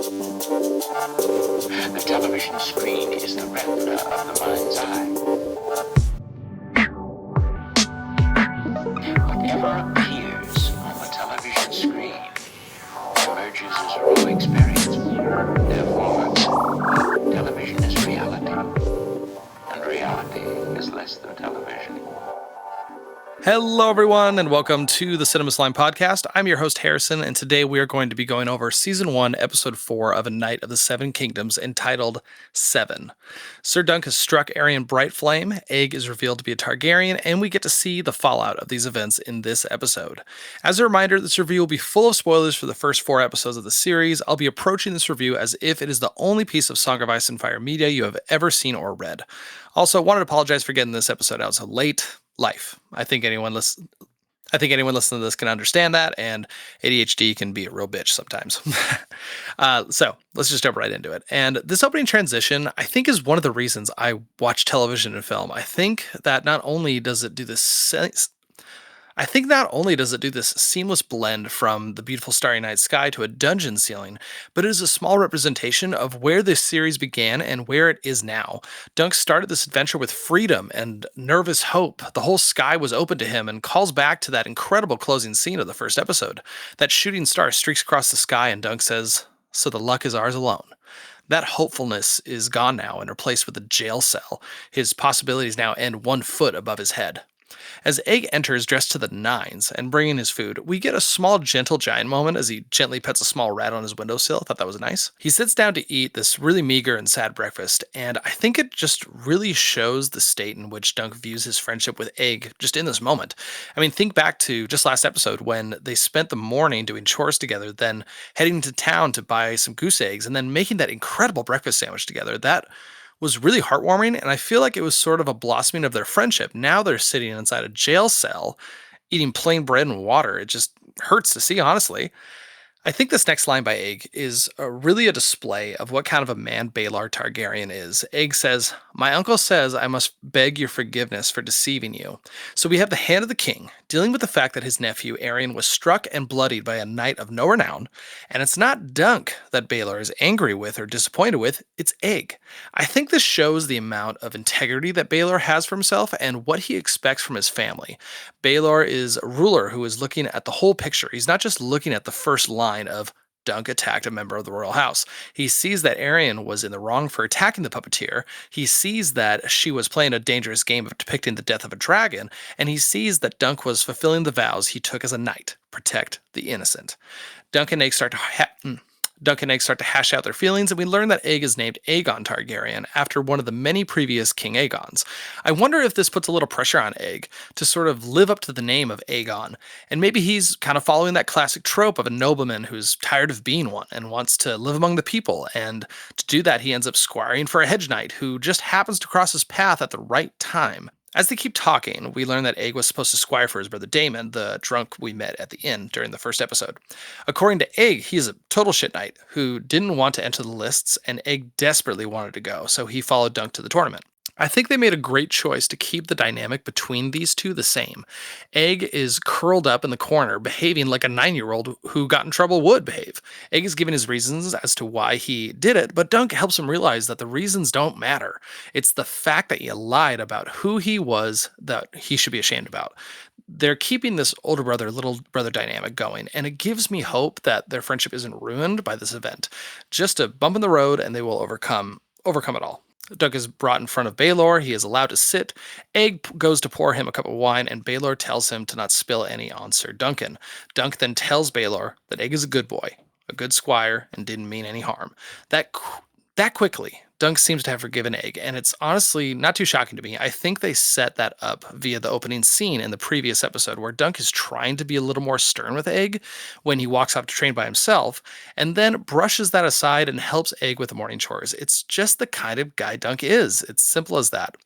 The television screen is the retina of the mind's eye. Whatever appears on the television screen emerges as a raw experience. Therefore, television is reality, and reality is less than television. Hello, everyone, and welcome to the Cinema Slime Podcast. I'm your host, Harrison, and today we are going to be going over Season 1, Episode 4 of A Night of the Seven Kingdoms, entitled Seven. Sir Dunk has struck Arryn Bright Flame, Egg is revealed to be a Targaryen, and we get to see the fallout of these events in this episode. As a reminder, this review will be full of spoilers for the first 4 episodes of the series. I'll be approaching this review as if it is the only piece of Song of Ice and Fire media you have ever seen or read. Also, wanted to apologize for getting this episode out so late. Life. I think anyone listening to this can understand that, and ADHD can be a real bitch sometimes. So let's just jump right into it. And this opening transition, I think, is one of the reasons I watch television and film. I think not only does it do this seamless blend from the beautiful starry night sky to a dungeon ceiling, but it is a small representation of where this series began and where it is now. Dunk started this adventure with freedom and nervous hope. The whole sky was open to him and calls back to that incredible closing scene of the first episode. That shooting star streaks across the sky and Dunk says, "So the luck is ours alone." That hopefulness is gone now and replaced with a jail cell. His possibilities now end 1 foot above his head. As Egg enters dressed to the nines and bringing his food, we get a small gentle giant moment as he gently pets a small rat on his windowsill. I thought that was nice. He sits down to eat this really meager and sad breakfast, and I think it just really shows the state in which Dunk views his friendship with Egg just in this moment. I mean, think back to just last episode when they spent the morning doing chores together, then heading to town to buy some goose eggs, and then making that incredible breakfast sandwich together. That was really heartwarming, and I feel like it was sort of a blossoming of their friendship. Now they're sitting inside a jail cell, eating plain bread and water. It just hurts to see, honestly. I think this next line by Egg is really a display of what kind of a man Baelor Targaryen is. Egg says, "My uncle says I must beg your forgiveness for deceiving you." So we have the hand of the king, dealing with the fact that his nephew Arryn was struck and bloodied by a knight of no renown, and it's not Dunk that Baelor is angry with or disappointed with, it's Egg. I think this shows the amount of integrity that Baelor has for himself and what he expects from his family. Baelor is a ruler who is looking at the whole picture. He's not just looking at the first line of Dunk attacked a member of the royal house. He sees that Arryn was in the wrong for attacking the puppeteer. He sees that she was playing a dangerous game of depicting the death of a dragon, and he sees that Dunk was fulfilling the vows he took as a knight, protect the innocent. Dunk and Egg start to hash out their feelings, and we learn that Egg is named Aegon Targaryen after one of the many previous King Aegons. I wonder if this puts a little pressure on Egg to sort of live up to the name of Aegon, and maybe he's kind of following that classic trope of a nobleman who's tired of being one and wants to live among the people, and to do that he ends up squiring for a hedge knight who just happens to cross his path at the right time. As they keep talking, we learn that Egg was supposed to squire for his brother Daemon, the drunk we met at the inn during the first episode. According to Egg, he's a total shit knight who didn't want to enter the lists, and Egg desperately wanted to go, so he followed Dunk to the tournament. I think they made a great choice to keep the dynamic between these two the same. Egg is curled up in the corner, behaving like a 9-year-old who got in trouble would behave. Egg is giving his reasons as to why he did it, but Dunk helps him realize that the reasons don't matter. It's the fact that he lied about who he was that he should be ashamed about. They're keeping this older brother, little brother dynamic going, and it gives me hope that their friendship isn't ruined by this event. Just a bump in the road, and they will overcome it all. Dunk is brought in front of Baelor. He is allowed to sit. Egg goes to pour him a cup of wine, and Baelor tells him to not spill any on Sir Duncan. Dunk then tells Baelor that Egg is a good boy, a good squire, and didn't mean any harm. That quickly, Dunk seems to have forgiven Egg, and it's honestly not too shocking to me. I think they set that up via the opening scene in the previous episode where Dunk is trying to be a little more stern with Egg when he walks off to train by himself, and then brushes that aside and helps Egg with the morning chores. It's just the kind of guy Dunk is. It's simple as that.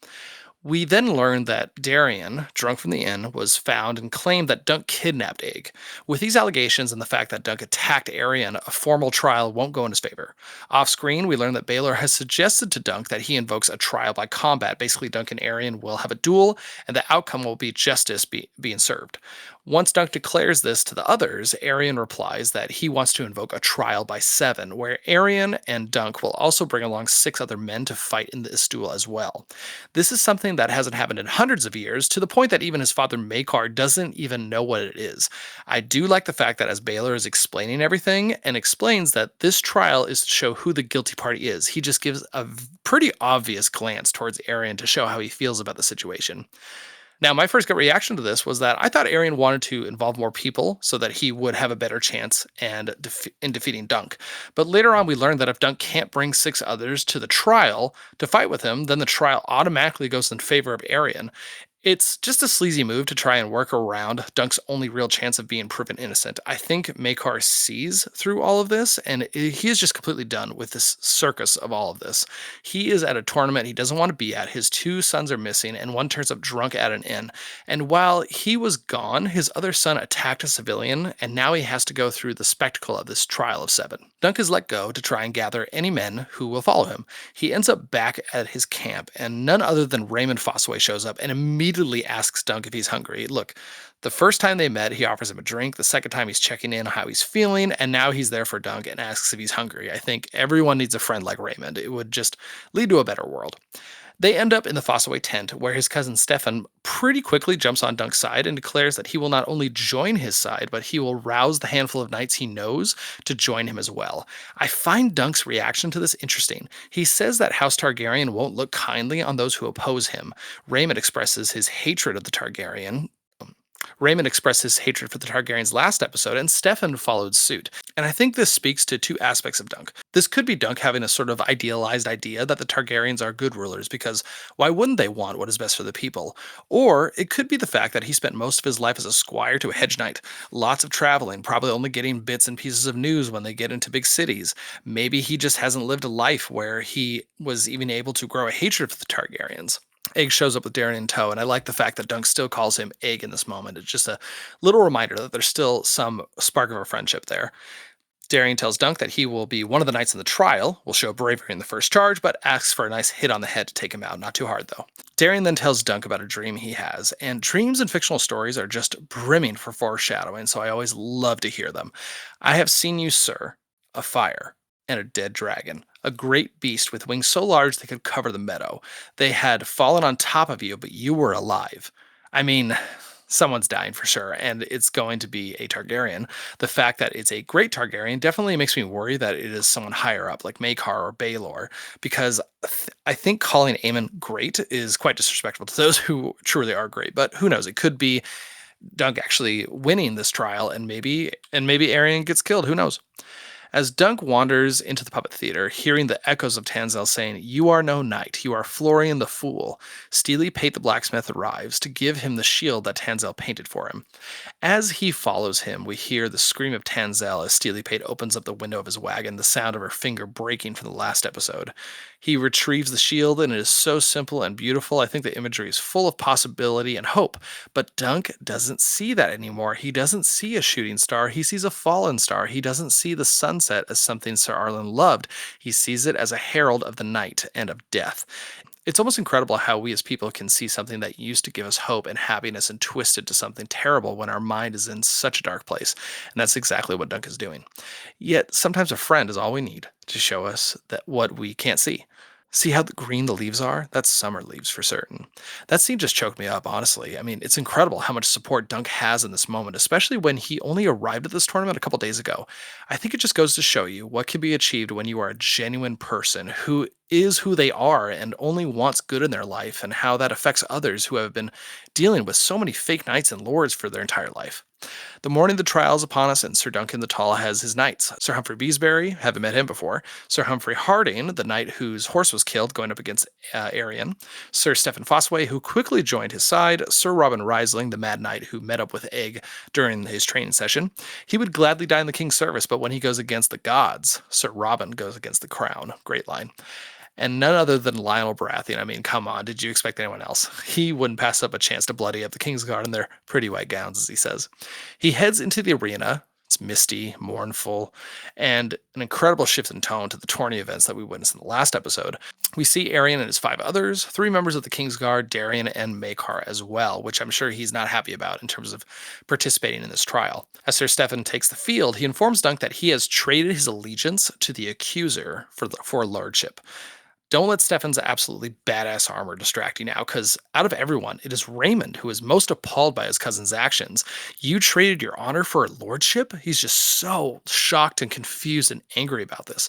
We then learn that Darian, drunk from the inn, was found and claimed that Dunk kidnapped Egg. With these allegations and the fact that Dunk attacked Arryn, a formal trial won't go in his favor. Off-screen, we learn that Baelor has suggested to Dunk that he invokes a trial by combat. Basically, Dunk and Arryn will have a duel, and the outcome will be justice being served. Once Dunk declares this to the others, Arian replies that he wants to invoke a trial by 7, where Arian and Dunk will also bring along 6 other men to fight in this duel as well. This is something that hasn't happened in hundreds of years, to the point that even his father Makar doesn't even know what it is. I do like the fact that as Baylor is explaining everything and explains that this trial is to show who the guilty party is, he just gives a pretty obvious glance towards Arian to show how he feels about the situation. Now, my first gut reaction to this was that I thought Arian wanted to involve more people so that he would have a better chance in defeating Dunk. But later on, we learned that if Dunk can't bring 6 others to the trial to fight with him, then the trial automatically goes in favor of Arian. It's just a sleazy move to try and work around Dunk's only real chance of being proven innocent. I think Makar sees through all of this, and he is just completely done with this circus of all of this. He is at a tournament he doesn't want to be at. His 2 sons are missing, and one turns up drunk at an inn. And while he was gone, his other son attacked a civilian, and now he has to go through the spectacle of this trial of 7. Dunk is let go to try and gather any men who will follow him. He ends up back at his camp, and none other than Raymond Fossaway shows up and immediately asks Dunk if he's hungry. Look, the first time they met, he offers him a drink. The second time, he's checking in on how he's feeling, and now he's there for Dunk and asks if he's hungry. I think everyone needs a friend like Raymond. It would just lead to a better world. They end up in the Fossaway tent, where his cousin Stefan pretty quickly jumps on Dunk's side and declares that he will not only join his side, but he will rouse the handful of knights he knows to join him as well. I find Dunk's reaction to this interesting. He says that House Targaryen won't look kindly on those who oppose him. Raymond expresses his hatred of the Targaryen. Raymond expressed his hatred for the Targaryens last episode, and Stefan followed suit. And I think this speaks to 2 aspects of Dunk. This could be Dunk having a sort of idealized idea that the Targaryens are good rulers, because why wouldn't they want what is best for the people? Or it could be the fact that he spent most of his life as a squire to a hedge knight, lots of traveling, probably only getting bits and pieces of news when they get into big cities. Maybe he just hasn't lived a life where he was even able to grow a hatred for the Targaryens. Egg shows up with Darren in tow, and I like the fact that Dunk still calls him Egg in this moment. It's just a little reminder that there's still some spark of a friendship there. Darian tells Dunk that he will be one of the knights in the trial, will show bravery in the first charge, but asks for a nice hit on the head to take him out. Not too hard, though. Darian then tells Dunk about a dream he has, and dreams in fictional stories are just brimming for foreshadowing, so I always love to hear them. I have seen you, sir, a fire and a dead dragon, a great beast with wings so large they could cover the meadow. They had fallen on top of you, but you were alive. I mean, someone's dying for sure, and it's going to be a Targaryen. The fact that it's a great Targaryen definitely makes me worry that it is someone higher up, like Maekar or Baelor, because I think calling Aemon great is quite disrespectful to those who truly are great. But who knows? It could be Dunk actually winning this trial, and maybe Aerion gets killed. Who knows? As Dunk wanders into the puppet theater, hearing the echoes of Tanzel saying, "You are no knight, you are Florian the Fool," Steely Pate the blacksmith arrives to give him the shield that Tanzel painted for him. As he follows him, we hear the scream of Tanzel as Steely Pate opens up the window of his wagon, the sound of her finger breaking from the last episode. He retrieves the shield, and it is so simple and beautiful. I think the imagery is full of possibility and hope. But Dunk doesn't see that anymore. He doesn't see a shooting star. He sees a fallen star. He doesn't see the sunset as something Sir Arlen loved. He sees it as a herald of the night and of death. It's almost incredible how we as people can see something that used to give us hope and happiness and twist it to something terrible when our mind is in such a dark place. And that's exactly what Dunk is doing. Yet sometimes a friend is all we need to show us that what we can't see. See how green the leaves are? That's summer leaves for certain. That scene just choked me up, honestly. I mean, it's incredible how much support Dunk has in this moment, especially when he only arrived at this tournament a couple days ago. I think it just goes to show you what can be achieved when you are a genuine person who is who they are and only wants good in their life, and how that affects others who have been dealing with so many fake knights and lords for their entire life. The morning of the trial is upon us, and Sir Duncan the Tall has his knights. Sir Humphrey Beesbury, haven't met him before. Sir Humphrey Harding, the knight whose horse was killed, going up against Arion. Sir Stephen Fossaway, who quickly joined his side. Sir Robin Risling, the mad knight who met up with Egg during his training session. He would gladly die in the king's service, but when he goes against the gods, Sir Robin goes against the crown. Great line. And none other than Lionel Baratheon. I mean, come on, did you expect anyone else? He wouldn't pass up a chance to bloody up the Kingsguard in their pretty white gowns, as he says. He heads into the arena It's misty, mournful, and an incredible shift in tone to the tourney events that we witnessed in the last episode. We see Arion and his five others, three members of the Kingsguard, Darien, and Makar as well, which I'm sure he's not happy about in terms of participating in this trial. As Sir Stefan takes the field, he informs Dunk that he has traded his allegiance to the accuser for lordship. Don't let Stefan's absolutely badass armor distract you now, because out of everyone, it is Raymond who is most appalled by his cousin's actions. You traded your honor for a lordship? He's just so shocked and confused and angry about this.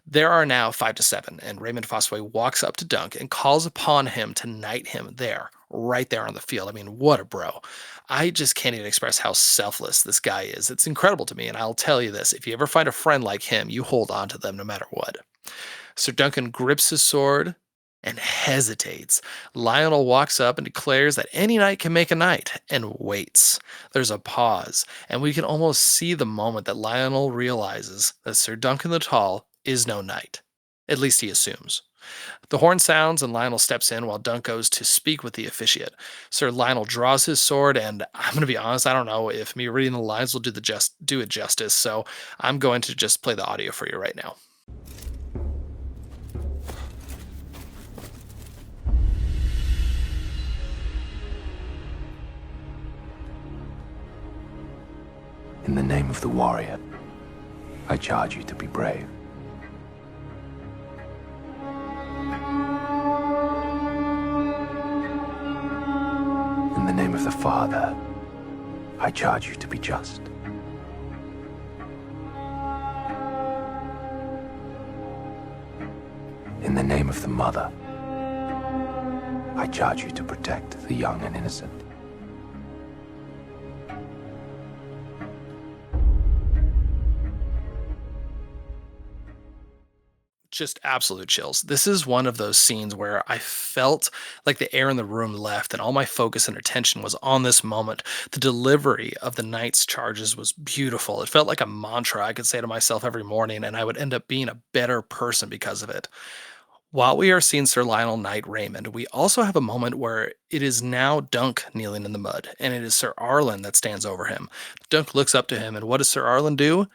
There are now 5 to 7, and Raymond Fossway walks up to Dunk and calls upon him to knight him there, right there on the field. I mean, what a bro. I just can't even express how selfless this guy is. It's incredible to me, and I'll tell you this, if you ever find a friend like him, you hold on to them no matter what. Sir Duncan grips his sword and hesitates. Lionel walks up and declares that any knight can make a knight, and waits. There's a pause, and we can almost see the moment that Lionel realizes that Sir Duncan the Tall is no knight. At least he assumes. The horn sounds and Lionel steps in while Dunk goes to speak with the officiate. Sir Lionel draws his sword, and I'm going to be honest, I don't know if me reading the lines will do it justice, so I'm going to just play the audio for you right now. In the name of the warrior, I charge you to be brave. In the name of the Father, I charge you to be just. In the name of the Mother, I charge you to protect the young and innocent. Just absolute chills. This is one of those scenes where I felt like the air in the room left and all my focus and attention was on this moment. The delivery of the knight's charges was beautiful. It felt like a mantra I could say to myself every morning, and I would end up being a better person because of it. While we are seeing Sir Lionel knight Raymond, we also have a moment where it is now Dunk kneeling in the mud, and it is Sir Arlen that stands over him. Dunk looks up to him, and what does Sir Arlen do?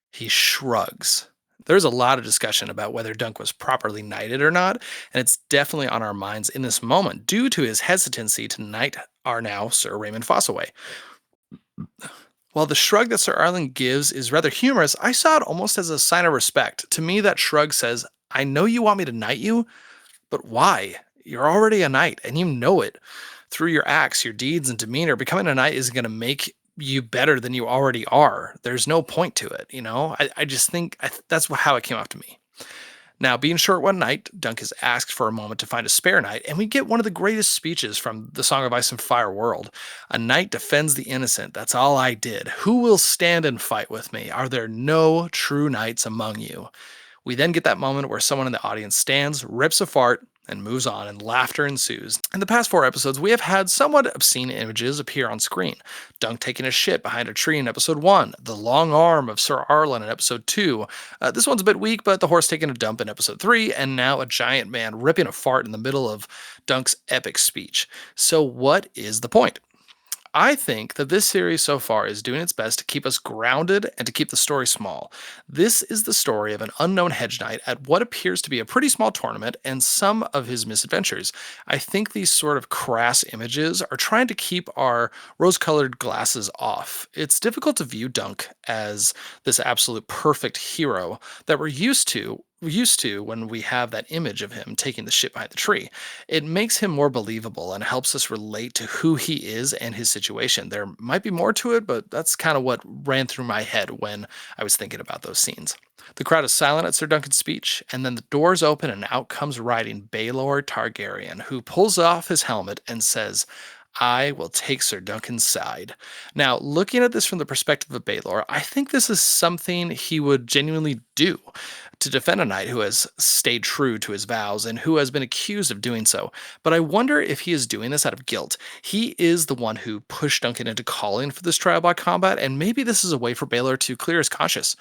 He shrugs. There's a lot of discussion about whether Dunk was properly knighted or not, and it's definitely on our minds in this moment due to his hesitancy to knight our now Sir Raymond Fossaway. While the shrug that Sir Arlen gives is rather humorous, I saw it almost as a sign of respect. To me, that shrug says, I know you want me to knight you, but why? You're already a knight, and you know it. Through your acts, your deeds, and demeanor, becoming a knight isn't going to make you better than you already are. There's no point to it, you know? I just think that's how it came off to me. Now, being short one night, Dunk is asked for a moment to find a spare knight, and we get one of the greatest speeches from the Song of Ice and Fire world. A knight defends the innocent. That's all I did. Who will stand and fight with me? Are there no true knights among you? We then get that moment where someone in the audience stands, rips a fart, and moves on, and laughter ensues. In the past 4 episodes, we have had somewhat obscene images appear on screen. Dunk taking a shit behind a tree in episode 1, the long arm of Sir Arlen in episode 2. This one's a bit weak, but the horse taking a dump in episode 3, and now a giant man ripping a fart in the middle of Dunk's epic speech. So what is the point? I think that this series so far is doing its best to keep us grounded and to keep the story small. This is the story of an unknown hedge knight at what appears to be a pretty small tournament and some of his misadventures. I think these sort of crass images are trying to keep our rose-colored glasses off. It's difficult to view Dunk as this absolute perfect hero that we're used to when we have that image of him taking the shit behind the tree. It makes him more believable and helps us relate to who he is and his situation. There might be more to it, but that's kind of what ran through my head when I was thinking about those scenes. The crowd is silent at Sir Duncan's speech, and then the doors open and out comes riding Baelor Targaryen, who pulls off his helmet and says, I will take Sir Duncan's side. Now, looking at this from the perspective of Baelor, I think this is something he would genuinely do. to defend a knight who has stayed true to his vows and who has been accused of doing so. But I wonder if he is doing this out of guilt. He is the one who pushed Duncan into calling for this trial by combat, and maybe this is a way for Baylor to clear his conscience.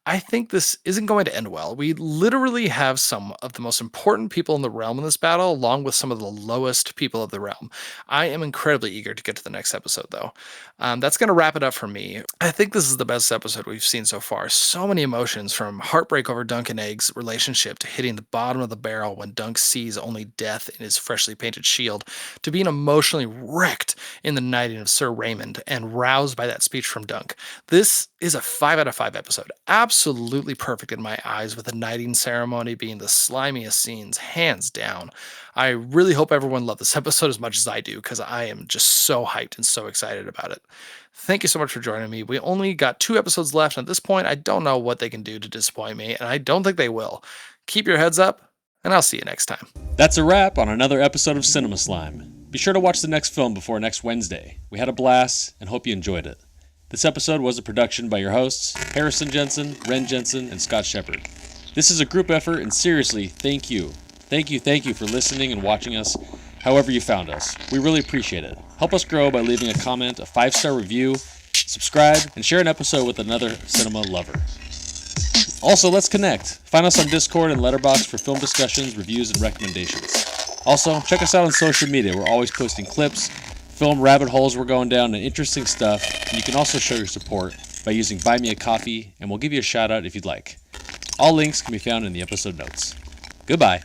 I think this isn't going to end well. We literally have some of the most important people in the realm in this battle, along with some of the lowest people of the realm. I am incredibly eager to get to the next episode, though. That's going to wrap it up for me. I think this is the best episode we've seen so far. So many emotions, from heartbreak over Dunk and Egg's relationship to hitting the bottom of the barrel when Dunk sees only death in his freshly painted shield, to being emotionally wrecked in the knighting of Sir Raymond and roused by that speech from Dunk. This is a 5 out of 5 episode. Absolutely perfect in my eyes, with the knighting ceremony being the slimiest scenes, hands down. I really hope everyone loved this episode as much as I do, because I am just so hyped and so excited about it. Thank you so much for joining me. We only got 2 episodes left, and at this point, I don't know what they can do to disappoint me, and I don't think they will. Keep your heads up, and I'll see you next time. That's a wrap on another episode of Cinema Slime. Be sure to watch the next film before next Wednesday. We had a blast, and hope you enjoyed it. This episode was a production by your hosts, Harrison Jensen, Renn Jensen, and Scott Sheppard. This is a group effort, and seriously, thank you. Thank you for listening and watching us, however you found us. We really appreciate it. Help us grow by leaving a comment, a 5-star review, subscribe, and share an episode with another cinema lover. Also, let's connect. Find us on Discord and Letterboxd for film discussions, reviews, and recommendations. Also, check us out on social media. We're always posting clips, film rabbit holes we're going down, and interesting stuff. And you can also show your support by using Buy Me a Coffee, and we'll give you a shout out if you'd like. All links can be found in the episode notes. Goodbye.